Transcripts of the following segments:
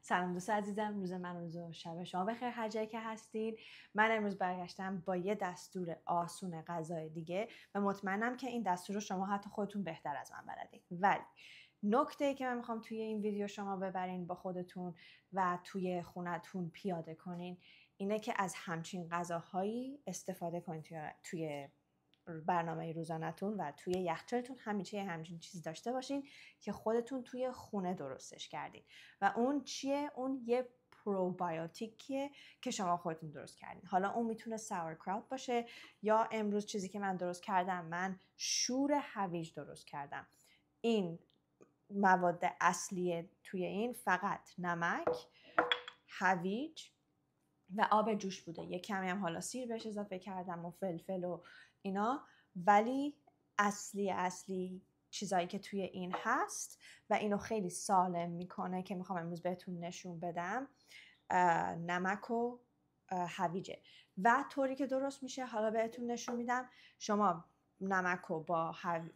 سلام دوست عزیزم، روز من روز و شب شما بخیر هر جایی که هستید. من امروز برگشتم با یه دستور آسون غذای دیگه و مطمئنم که این دستور رو شما حتی خودتون بهتر از من بلدید. ولی نکته‌ای که من میخوام توی این ویدیو شما ببرین با خودتون و توی خونتون پیاده کنین اینه که از همچین غذاهایی استفاده کنین توی برنامه روزانه‌تون و توی یخچالتون همچین چیزی داشته باشین که خودتون توی خونه درستش کردین. و اون چیه؟ اون یه پروبیوتیکیه که شما خودتون درست کردین. حالا اون میتونه ساورکراوت باشه یا امروز چیزی که من درست کردم، من شور هویج درست کردم. این مواد اصلی توی این فقط نمک، هویج و آب جوش بوده. یه کمی هم حالا سیر بهش اضافه کردم و فلفل و اینا، ولی اصلی چیزایی که توی این هست و اینو خیلی سالم میکنه که میخوام امروز بهتون نشون بدم نمک و هویجه. و طوری که درست میشه حالا بهتون نشون میدم. شما نمک رو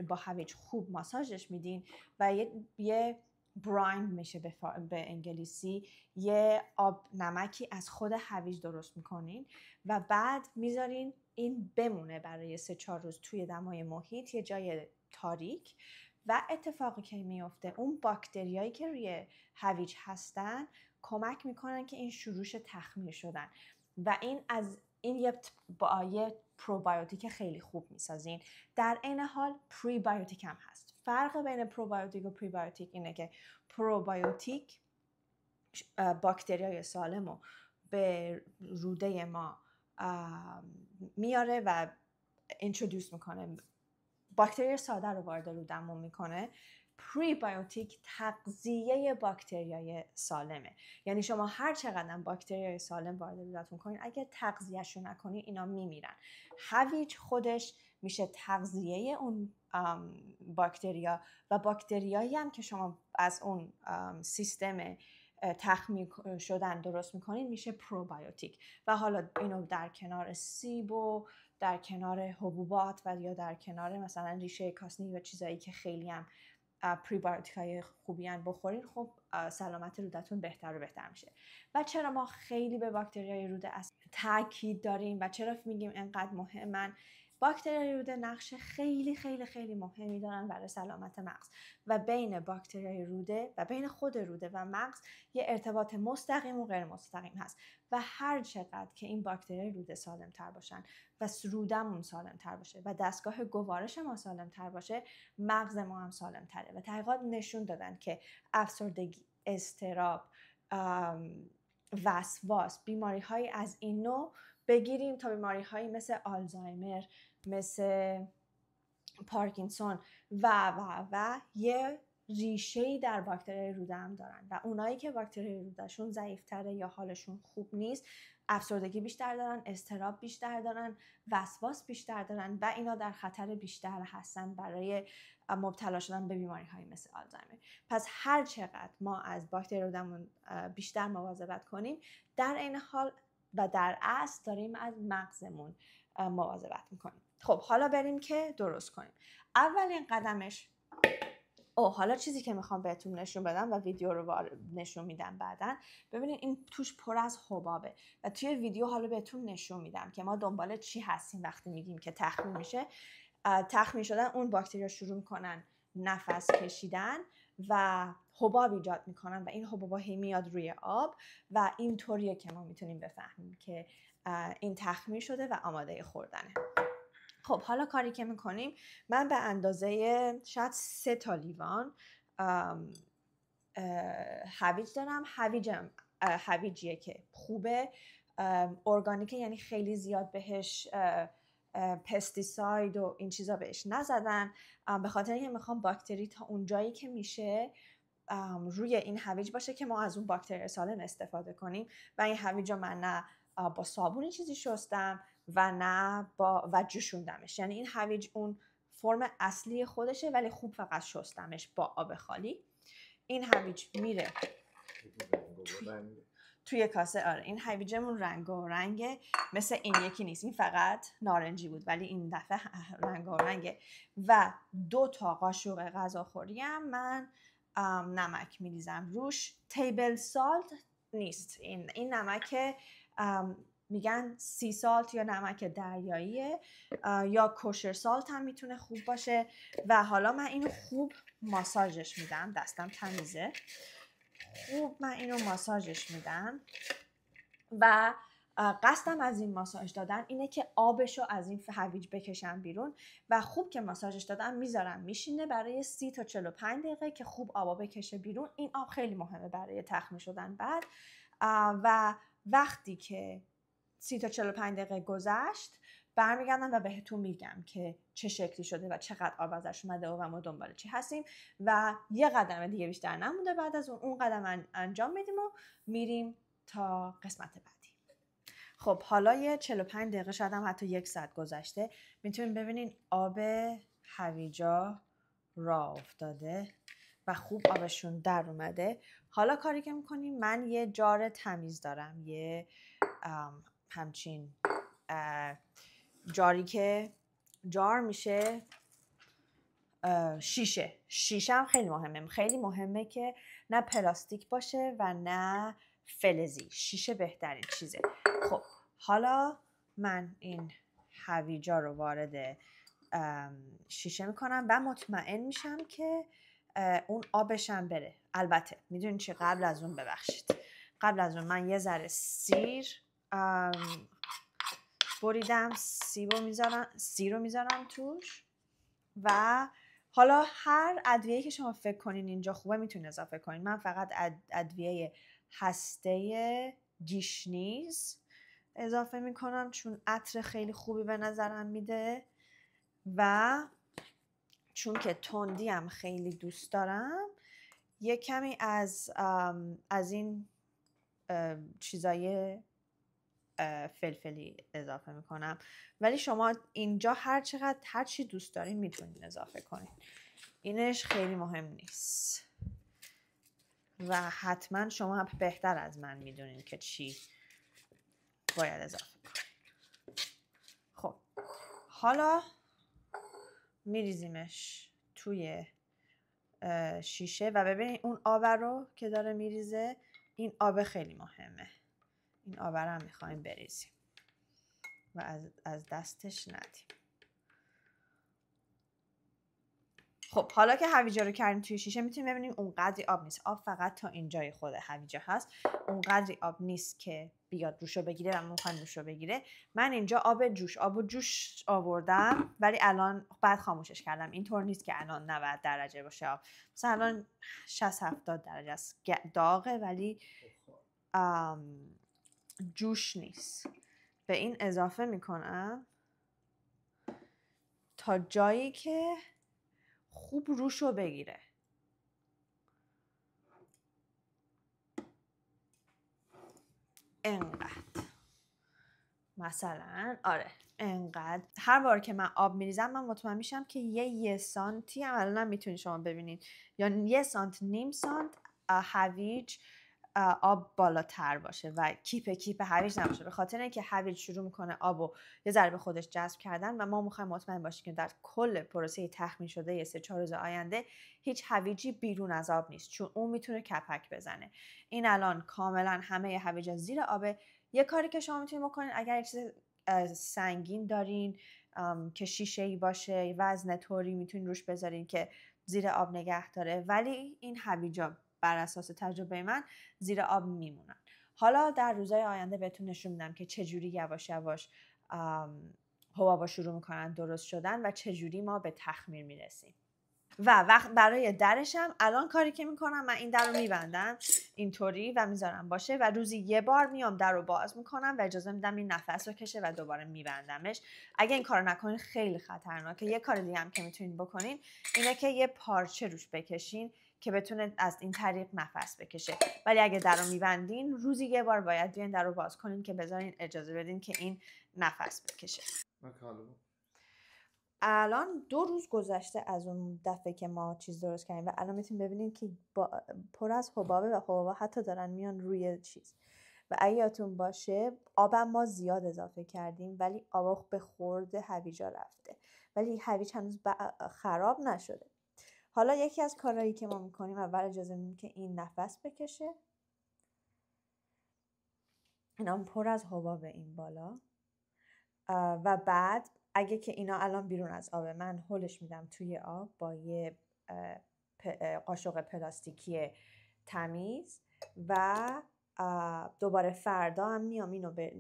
با هویج خوب ماساژش میدین و یه براین میشه به انگلیسی، یه آب نمکی از خود هویج درست میکنین و بعد میذارین این بمونه برای 3-4 روز توی دمای محیط، یه جای تاریک. و اتفاقی که میفته، اون باکتریایی که روی هویج هستن کمک میکنن که این شروعش تخمیر شدن و این یه پروبیوتیک خیلی خوب میسازین. در عین حال پریبیوتیک هم هست. فرق بین پروبیوتیک و پریبیوتیک اینه که پروبیوتیک باکتریای سالم رو به روده ما میاره و اینترودیوس میکنه، باکتری ساده رو وارد رودمون میکنه. پریبیوتیک تغذیه باکتریای سالمه، یعنی شما هر چقدر باکتریای سالم وارد رودتون کنین، اگه تغذیهشو نکنین اینا میمیرن. هویج خودش میشه تغذیه اون باکتریا و باکتریایی هم که شما از اون سیستم تخمیر شدن درست میکنین میشه پروبیوتیک. و حالا اینو در کنار سیب و در کنار حبوبات و یا در کنار مثلا ریشه کاسنی و چیزایی که خیلی هم پریبیوتیک های خوبی ان بخورین، خب سلامت رودتون بهتر و بهتر میشه. و چرا ما خیلی به باکتریای روده تاکید داریم و چرا میگیم انقدر مهمن؟ باکتریای روده نقش خیلی خیلی خیلی مهمی دارن برای سلامت مغز و بین باکتریای روده و بین خود روده و مغز یه ارتباط مستقیم و غیر مستقیم هست. و هر چقدر که این باکتریای روده سالم تر باشن و رودمون سالم تر باشه و دستگاه گوارش ما سالم تر باشه، مغز ما هم سالم تره. و تحقیقات نشون دادن که افسردگی، اضطراب، وسواس، بیماری های از این نوع بگیریم تا بیماری هایی مثل آلزایمر، مثل پارکینسون و یه ریشه‌ای در باکتریای روده هم دارن. و اونایی که باکتریای رودهشون ضعیف‌تره یا حالشون خوب نیست، افسردگی بیشتر دارن، اضطراب بیشتر دارن، وسواس بیشتر دارن و اینا در خطر بیشتر هستن برای مبتلا شدن به بیماری‌های مثل آلزایمر. پس هر چقدر ما از باکتری رودمون بیشتر مواظبت کنیم، در این حال و در اصل داریم از مغزمون مواظبت میکنیم. خب حالا بریم که درست کنیم. اولین قدمش حالا چیزی که میخوام بهتون نشون بدم و ویدیو رو نشون میدم بعدن. ببینید این توش پر از حبابه و توی ویدیو حالا بهتون نشون میدم که ما دنبال چی هستیم وقتی میگیم که تخمیر میشه. تخمیر شدن، اون باکتریا شروع میکنن نفس کشیدن و حباب ایجاد میکنن و این حبابا هی میاد روی آب و این طوریه که ما میتونیم بفهمیم که این تخمیر شده و آماده خوردنه. خب حالا کاری که میکنیم، من به اندازه شاید 3 تا لیوان هویج دارم. هویجیه که خوبه، ارگانیکه، یعنی خیلی زیاد بهش پستیساید و این چیزا بهش نزدن، به خاطر اینکه میخوام باکتری تا اون جایی که میشه روی این هویج باشه که ما از اون باکتری سالم استفاده کنیم. و این هویج رو من نه با صابون چیزی شستم و نه و جوشوندمش، یعنی این هویج اون فرم اصلی خودشه ولی خوب فقط شستمش با آب خالی. این هویج میره توی کاسه. آره این هویجمون رنگ و رنگه، مثل این یکی نیست، این فقط نارنجی بود ولی این دفعه رنگ و رنگه. و 2 تا قاشق غذاخوری هم من نمک میریزم روش. تیبل سالت نیست، این نمک میگن سی سالت یا نمک دریاییه یا کوشر سالت هم میتونه خوب باشه. و حالا من اینو خوب ماساژش میدم، دستم تمیزه، خوب من اینو ماساژش میدم و قصدم از این ماساژ دادن اینه که آبشو از این هویج بکشم بیرون و خوب که ماساژش دادم میذارم میشینه برای 30 تا 45 دقیقه که خوب آبا بکشه بیرون. این آب خیلی مهمه برای تخمیر شدن بعد. و وقتی که 30 تا 45 دقیقه گذشت برمیگردم و بهتون میگم که چه شکلی شده و چقدر آب ازش اومده و ما دنبال چی هستیم. و یه قدم دیگه بیشتر نمونده بعد از اون قدم انجام میدیم و میریم تا قسمت بعدی. خب حالا یه 45 دقیقه شاید هم حتی 1 ساعت گذشته. میتونین ببینین آب هویجا راه افتاده و خوب آبشون در اومده. حالا کاری که میکنیم، من یه جار تمیز دارم، یه همچین جاری که جار میشه شیشه هم خیلی مهمه. خیلی مهمه که نه پلاستیک باشه و نه فلزی. شیشه بهترین چیزه. خب حالا من این هویجا رو وارد شیشه میکنم و مطمئن میشم که اون آبشم بره. البته میدونین چی، قبل از اون قبل از اون من یه ذره سیر بریدم، سیر رو میذارم توش و حالا هر ادویه‌ای که شما فکر کنین اینجا خوبه میتونین اضافه کنین. من فقط ادویه هسته گیشنیز اضافه میکنم چون عطر خیلی خوبی به نظرم میده و چون که تندی هم خیلی دوست دارم یه کمی از این چیزای فلفلی اضافه میکنم. ولی شما اینجا هر چی دوست دارین میتونین اضافه کنین، اینش خیلی مهم نیست و حتما شما بهتر از من میدونین که چی باید اضافه کنین. خب حالا میریزیمش توی شیشه و ببینید اون آب رو که داره میریزه، این آب خیلی مهمه. این آب رو هم میخوایم بریزیم و از دستش ندیم. خب حالا که هویجا رو کردیم توی شیشه میتونیم ببینیم اونقدری آب نیست. آب فقط تا اینجای خود هویجا هست، اونقدری آب نیست که بیاد روشو بگیره و ما میخوایم روشو بگیره. من اینجا آب جوش آوردم ولی الان بعد خاموشش کردم. اینطور نیست که الان 90 درجه باشه آب، مثلا الان 60-70 درجه است، داغه ولی جوش نیست. به این اضافه میکنم تا جایی که خوب روشو بگیره. انقدر مثلا انقدر. هر بار که من آب میریزم من مطمئن میشم که یه سانتی هم الان میتونید شما ببینید یا 1 سانت نیم سانت هویج آب بالاتر باشه و کیپ هویج نباشه، به خاطر اینکه هویج شروع میکنه آبو یه ذره به خودش جذب کردن و ما میخوایم مطمئن باشیم که در کل پروسه تخمیر شده 3-4 روز آینده هیچ هویجی بیرون از آب نیست، چون اون میتونه کپک بزنه. این الان کاملا همه هویجا زیر آبه. یه کاری که شما میتونید بکنین، اگر یک چیز سنگین دارین که شیشه‌ای باشه، وزن طوری میتونین روش بذارین که زیر آب نگه داره، ولی این هویجا بر اساس تجربه من زیر آب میمونن. حالا در روزهای آینده بهتون نشون میدم که چجوری یواش یواش حبابا شروع میکنن درست شدن و چجوری ما به تخمیر میرسیم. و وقت برای درشم الان کاری که میکنم، من این در رو میبندم اینطوری و میذارم باشه و روزی 1 بار میام در رو باز میکنم و اجازه میدم این نفس رو کشه و دوباره میبندمش. اگه این کارو نکنین خیلی خطرناکه. یه کار دیگه هم که میتونین بکنین اینه که یه پارچه روش بکشین که بتونه از این طریق نفس بکشه. ولی اگه در رو میبندین روزی 1 بار باید بیاین در رو باز کنین که بذارین اجازه بدین که این نفس بکشه. الان 2 روز گذشته از اون دفعه که ما چیز درست کردیم و الان میتونید ببینید که پر از حبابه و حبابا حتی دارن میان روی چیز. و اگه یادتون باشه آبم ما زیاد اضافه کردیم ولی آب به خورد هویجا رفته، ولی هویج هنوز خراب نشده. حالا یکی از کارهایی که ما میکنیم، اول اجازه میدیم که این نفس بکشه. اینا پر از حباب این بالا و بعد اگه که اینا الان بیرون از آبه، من هلش میدم توی آب با یه قاشق پلاستیکی تمیز و دوباره فردا هم میام اینو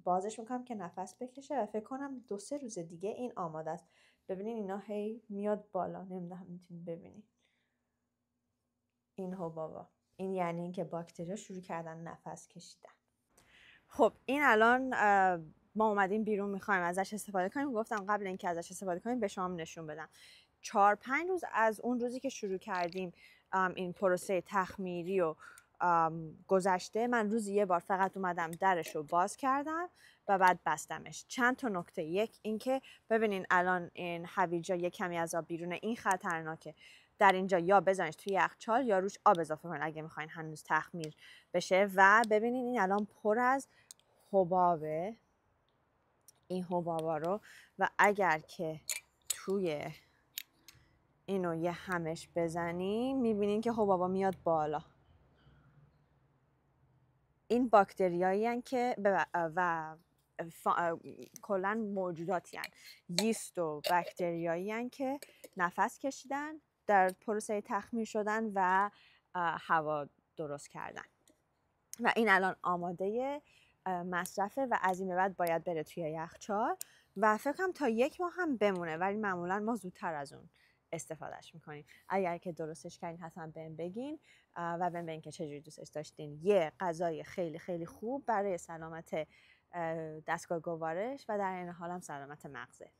بازش میکنم که نفس بکشه و فکر کنم 2-3 روز دیگه این آماده است. ببینین اینا هی میاد بالا، نمیدونم میتونید ببینین این حبابا، این یعنی اینکه باکتریا شروع کردن نفس کشیدن. خب این الان ما اومدیم بیرون میخوایم ازش استفاده کنیم. گفتم قبل اینکه ازش استفاده کنیم به شما نشون بدم 4-5 روز از اون روزی که شروع کردیم این پروسه تخمیری و گذشته، من روزی یه بار فقط اومدم درش رو باز کردم و بعد بستمش. چند تا نکته: یک اینکه ببینین الان این هویجا یه کمی از آب بیرونه، این خطرناکه. در اینجا یا بزنش توی یخچال یا روش آب اضافه کنین اگه میخواین هنوز تخمیر بشه. و ببینین این الان پر از حبابه، این حبابا رو، و اگر که توی اینو یه همش بزنیم میبینین که حبابا میاد بالا. این باکتریایی هن که و کلا موجوداتی هن، ییست و باکتریایی هن که نفس کشیدن در پروسه تخمیر شدن و هوا درست کردن و این الان آماده مصرفه و از این به بعد باید بره توی یخچال و فکر کنم تا 1 ماه هم بمونه، ولی معمولا ما زودتر از اون استفادهش میکنیم. اگر که درستش کردین حتما بهم بگین و بهم بگین که چجوری دوستش داشتین. یه غذای خیلی خیلی خوب برای سلامت دستگاه گوارش و در این حال هم سلامت مغزه.